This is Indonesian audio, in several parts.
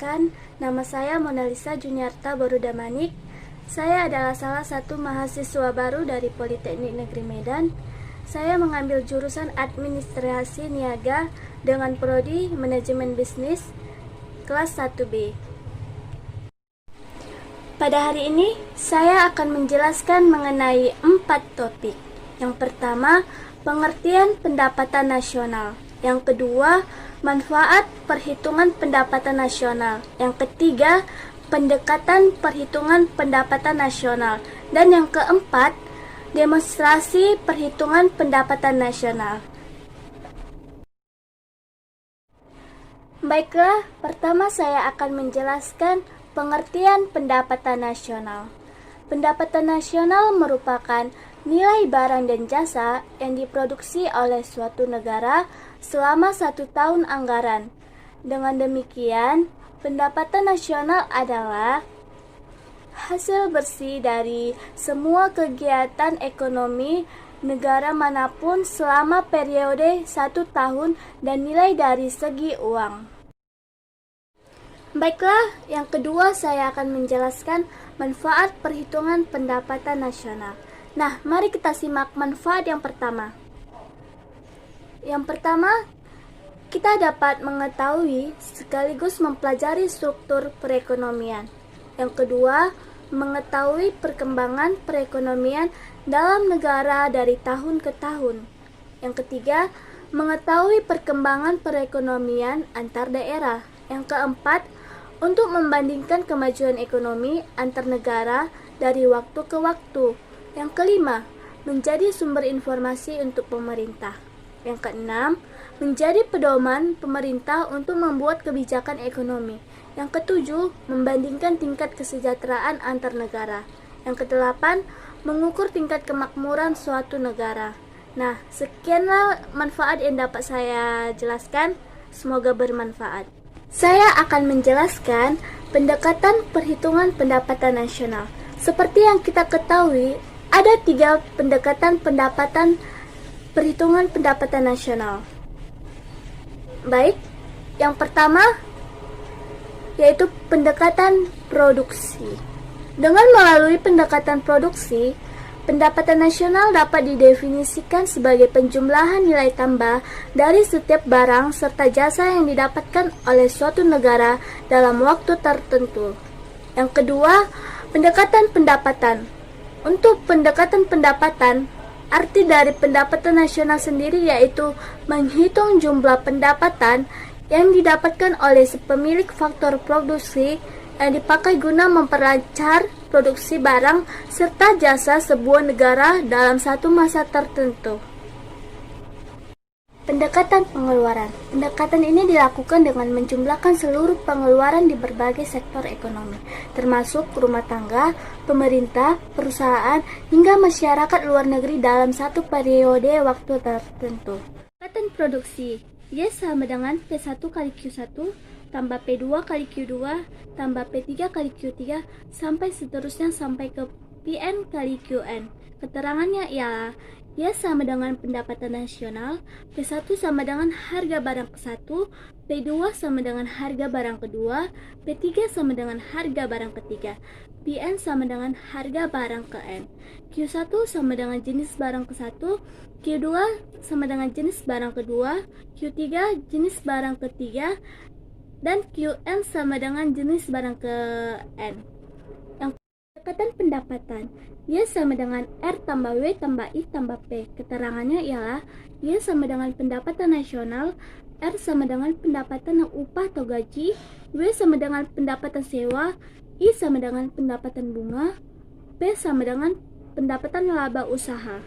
Perkenalkan, nama saya Monalisa Juniarta Borudamanik. Saya adalah salah satu mahasiswa baru dari Politeknik Negeri Medan. Saya mengambil jurusan Administrasi Niaga dengan prodi Manajemen Bisnis kelas 1B. Pada hari ini, saya akan menjelaskan mengenai 4 topik. Yang pertama, pengertian pendapatan nasional. Yang kedua, manfaat perhitungan pendapatan nasional. Yang ketiga, pendekatan perhitungan pendapatan nasional. Dan yang keempat, demonstrasi perhitungan pendapatan nasional. Baiklah, pertama saya akan menjelaskan pengertian pendapatan nasional. Pendapatan nasional merupakan nilai barang dan jasa yang diproduksi oleh suatu negara selama 1 tahun anggaran. Dengan demikian, pendapatan nasional adalah hasil bersih dari semua kegiatan ekonomi negara manapun selama periode 1 tahun dan nilai dari segi uang. Baiklah, yang kedua saya akan menjelaskan manfaat perhitungan pendapatan nasional. Nah, mari kita simak manfaat yang pertama. Yang pertama, kita dapat mengetahui sekaligus mempelajari struktur perekonomian. Yang kedua, mengetahui perkembangan perekonomian dalam negara dari tahun ke tahun. Yang ketiga, mengetahui perkembangan perekonomian antar daerah. Yang keempat, untuk membandingkan kemajuan ekonomi antar negara dari waktu ke waktu. Yang kelima, menjadi sumber informasi untuk pemerintah. Yang keenam, menjadi pedoman pemerintah untuk membuat kebijakan ekonomi. Yang ketujuh, membandingkan tingkat kesejahteraan antar negara. Yang kedelapan, mengukur tingkat kemakmuran suatu negara. Nah, sekianlah manfaat yang dapat saya jelaskan. Semoga bermanfaat. Saya akan menjelaskan pendekatan perhitungan pendapatan nasional. Seperti yang kita ketahui, ada 3 pendekatan perhitungan pendapatan nasional. Baik, yang pertama yaitu pendekatan produksi. Dengan melalui pendekatan produksi, pendapatan nasional dapat didefinisikan sebagai penjumlahan nilai tambah dari setiap barang serta jasa yang didapatkan oleh suatu negara dalam waktu tertentu. Yang kedua, pendekatan pendapatan. Untuk pendekatan pendapatan, arti dari pendapatan nasional sendiri yaitu menghitung jumlah pendapatan yang didapatkan oleh pemilik faktor produksi yang dipakai guna memperlancar produksi barang serta jasa sebuah negara dalam satu masa tertentu. Pendekatan pengeluaran. Pendekatan ini dilakukan dengan menjumlahkan seluruh pengeluaran di berbagai sektor ekonomi, termasuk rumah tangga, pemerintah, perusahaan, hingga masyarakat luar negeri dalam satu periode waktu tertentu. Pendekatan produksi. Y sama dengan P1 kali Q1 tambah P2 kali Q2 tambah P3 kali Q3 sampai seterusnya sampai ke Pn kali Qn. Keterangannya ialah Y sama dengan pendapatan nasional, P1 sama dengan harga barang ke-1, P2 sama dengan harga barang kedua, P3 sama dengan harga barang ketiga, Pn sama dengan harga barang ke N. Q1 sama dengan jenis barang ke-1, Q2 sama dengan jenis barang kedua, Q3 jenis barang ketiga, dan Qn sama dengan jenis barang ke N. Yang pendekatan pendapatan, Y sama dengan R tambah W tambah I tambah P. Keterangannya ialah Y sama dengan pendapatan nasional, R sama dengan pendapatan upah atau gaji, W sama dengan pendapatan sewa, I sama dengan pendapatan bunga, P sama dengan pendapatan laba usaha.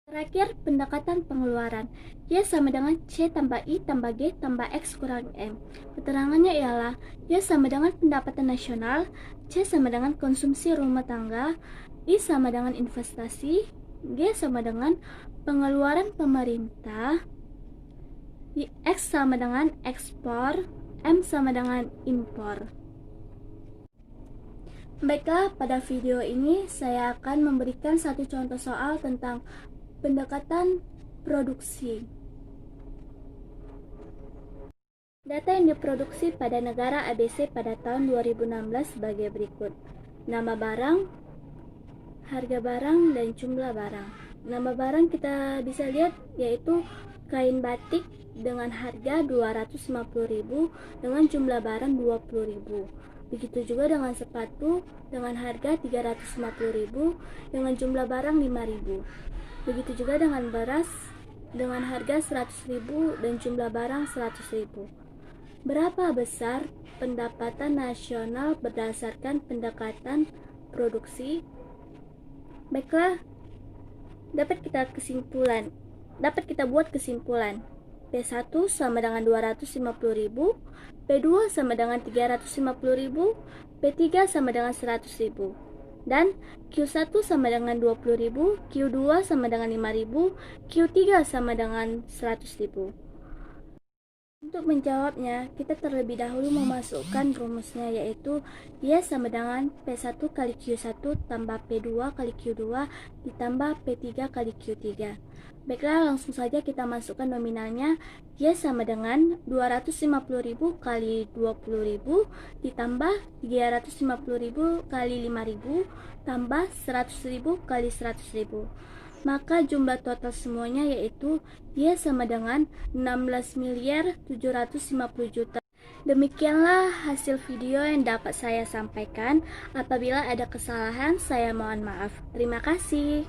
Terakhir, pendekatan pengeluaran. Y sama dengan C tambah I tambah G tambah X kurang M. Keterangannya ialah Y sama dengan pendapatan nasional, C sama dengan konsumsi rumah tangga, I sama dengan investasi, G sama dengan pengeluaran pemerintah, X sama dengan ekspor, M sama dengan impor. Baiklah, pada video ini saya akan memberikan satu contoh soal tentang pendekatan produksi. Data yang diproduksi pada negara ABC pada tahun 2016 sebagai berikut. Nama barang, harga barang, dan jumlah barang. Nama barang kita bisa lihat yaitu kain batik dengan harga 250.000 dengan jumlah barang 20.000. Begitu juga dengan sepatu dengan harga 350.000 dengan jumlah barang 5.000. Begitu juga dengan beras dengan harga 100.000 dan jumlah barang 100.000. Berapa besar pendapatan nasional berdasarkan pendekatan produksi? Baiklah, dapat kita buat kesimpulan. P1 sama dengan 250.000, P2 sama dengan 350.000, P3 sama dengan 100.000. Dan Q1 sama dengan 20.000, Q2 sama dengan 5.000, Q3 sama dengan 100.000. Untuk menjawabnya, kita terlebih dahulu memasukkan rumusnya, yaitu Y sama dengan P1 kali Q1 tambah P2 kali Q2 ditambah P3 kali Q3. Baiklah, langsung saja kita masukkan nominalnya. Y sama dengan 250.000 kali 20.000 ditambah 350.000 kali 5.000 tambah 100.000 kali 100.000. Maka jumlah total semuanya yaitu Y sama dengan 16.750 juta. Demikianlah hasil video yang dapat saya sampaikan. Apabila ada kesalahan, saya mohon maaf. Terima kasih.